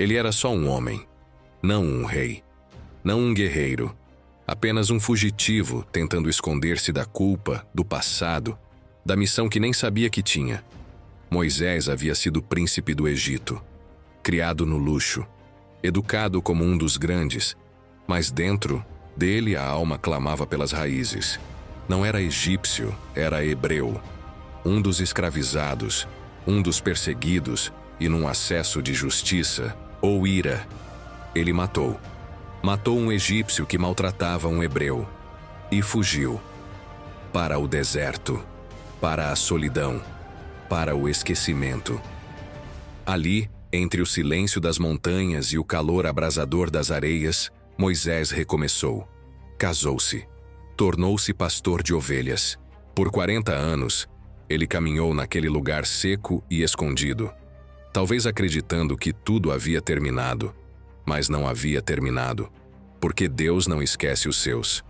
Ele era só um homem, não um rei, não um guerreiro, apenas um fugitivo tentando esconder-se da culpa, do passado, da missão que nem sabia que tinha. Moisés havia sido príncipe do Egito, criado no luxo, educado como um dos grandes, mas dentro dele a alma clamava pelas raízes. Não era egípcio, era hebreu, um dos escravizados, um dos perseguidos, e num acesso de justiça ou ira, ele matou um egípcio que maltratava um hebreu e fugiu para o deserto, para a solidão, para o esquecimento. Ali, entre o silêncio das montanhas e o calor abrasador das areias, Moisés recomeçou. Casou-se. Tornou-se pastor de ovelhas. Por 40 anos, ele caminhou naquele lugar seco e escondido, talvez acreditando que tudo havia terminado, mas não havia terminado, porque Deus não esquece os seus.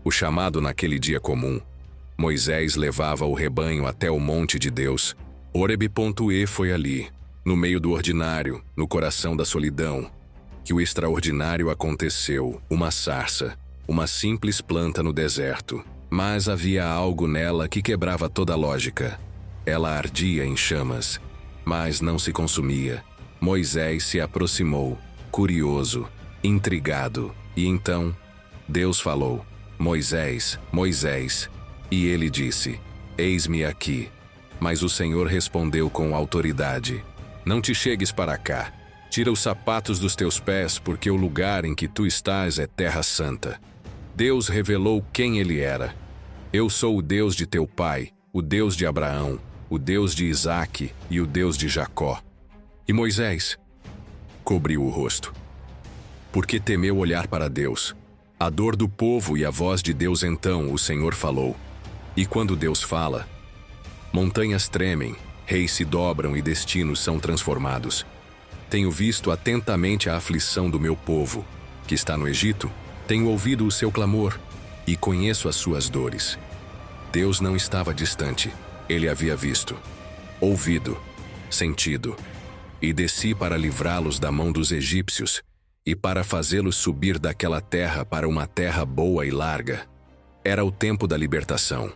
O chamado naquele dia comum, Moisés levava o rebanho até o monte de Deus. Horebe.e foi ali, no meio do ordinário, no coração da solidão, que o extraordinário aconteceu, uma sarça, uma simples planta no deserto. Mas havia algo nela que quebrava toda a lógica. Ela ardia em chamas, mas não se consumia. Moisés se aproximou, curioso, intrigado, e então Deus falou: Moisés, Moisés. E ele disse: Eis-me aqui. Mas o Senhor respondeu com autoridade: Não te chegues para cá. Tira os sapatos dos teus pés, porque o lugar em que tu estás é terra santa. Deus revelou quem ele era. Eu sou o Deus de teu pai, o Deus de Abraão, o Deus de Isaque e o Deus de Jacó. E Moisés cobriu o rosto, porque temeu olhar para Deus. A dor do povo e a voz de Deus. Então o Senhor falou. E quando Deus fala, montanhas tremem, reis se dobram e destinos são transformados. Tenho visto atentamente a aflição do meu povo, que está no Egito. Tenho ouvido o seu clamor e conheço as suas dores. Deus não estava distante. Ele havia visto, ouvido, sentido. E desci para livrá-los da mão dos egípcios e para fazê-los subir daquela terra para uma terra boa e larga. Era o tempo da libertação,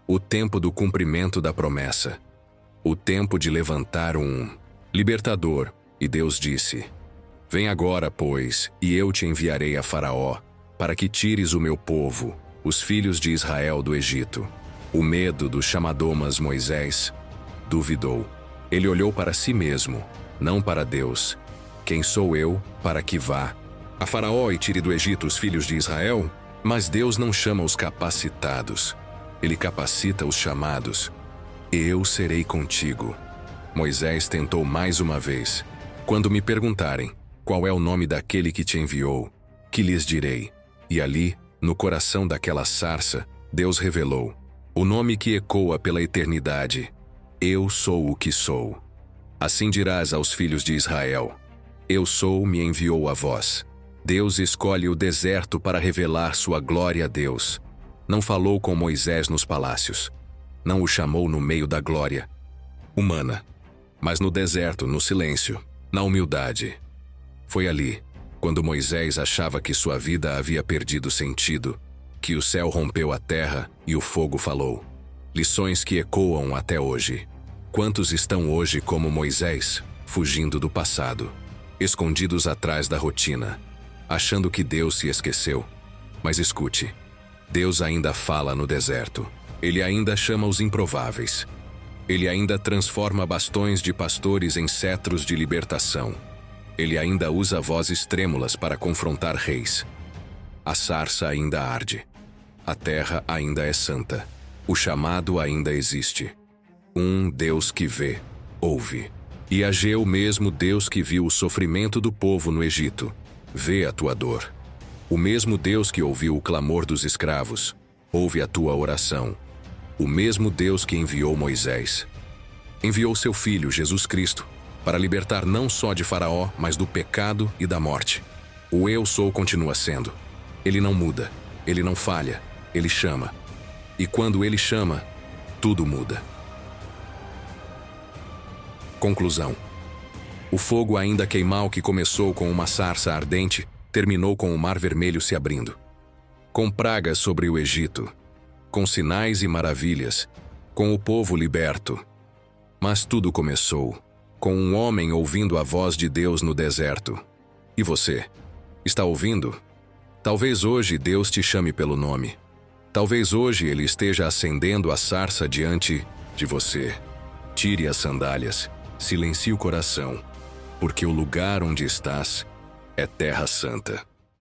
o tempo do cumprimento da promessa, o tempo de levantar um libertador. E Deus disse: Vem agora, pois, e eu te enviarei a Faraó, para que tires o meu povo, os filhos de Israel, do Egito. O medo do chamador, mas Moisés duvidou. Ele olhou para si mesmo, não para Deus. Quem sou eu para que vá a Faraó e tire do Egito os filhos de Israel? Mas Deus não chama os capacitados. Ele capacita os chamados. Eu serei contigo. Moisés tentou mais uma vez. Quando me perguntarem: qual é o nome daquele que te enviou? Que lhes direi? E ali, no coração daquela sarça, Deus revelou o nome que ecoa pela eternidade: Eu sou o que sou. Assim dirás aos filhos de Israel: Eu sou, me enviou a vós. Deus escolhe o deserto para revelar sua glória a Deus. Não falou com Moisés nos palácios. Não o chamou no meio da glória humana, mas no deserto, no silêncio, na humildade. Foi ali, quando Moisés achava que sua vida havia perdido sentido, que o céu rompeu a terra e o fogo falou. Lições que ecoam até hoje. Quantos estão hoje como Moisés, fugindo do passado, escondidos atrás da rotina, achando que Deus se esqueceu? Mas escute, Deus ainda fala no deserto. Ele ainda chama os improváveis. Ele ainda transforma bastões de pastores em cetros de libertação. Ele ainda usa vozes trêmulas para confrontar reis. A sarça ainda arde. A terra ainda é santa. O chamado ainda existe. Um Deus que vê, ouve. E Ageu, o mesmo Deus que viu o sofrimento do povo no Egito, vê a tua dor. O mesmo Deus que ouviu o clamor dos escravos, ouve a tua oração. O mesmo Deus que enviou Moisés, enviou seu Filho, Jesus Cristo, para libertar não só de Faraó, mas do pecado e da morte. O Eu Sou continua sendo. Ele não muda, ele não falha, ele chama. E quando ele chama, tudo muda. Conclusão. O fogo ainda queimau que começou com uma sarça ardente, terminou com o Mar Vermelho se abrindo. Com pragas sobre o Egito, com sinais e maravilhas, com o povo liberto. Mas tudo começou com um homem ouvindo a voz de Deus no deserto. E você? Está ouvindo? Talvez hoje Deus te chame pelo nome. Talvez hoje Ele esteja acendendo a sarça diante de você. Tire as sandálias, silencie o coração, porque o lugar onde estás é terra santa.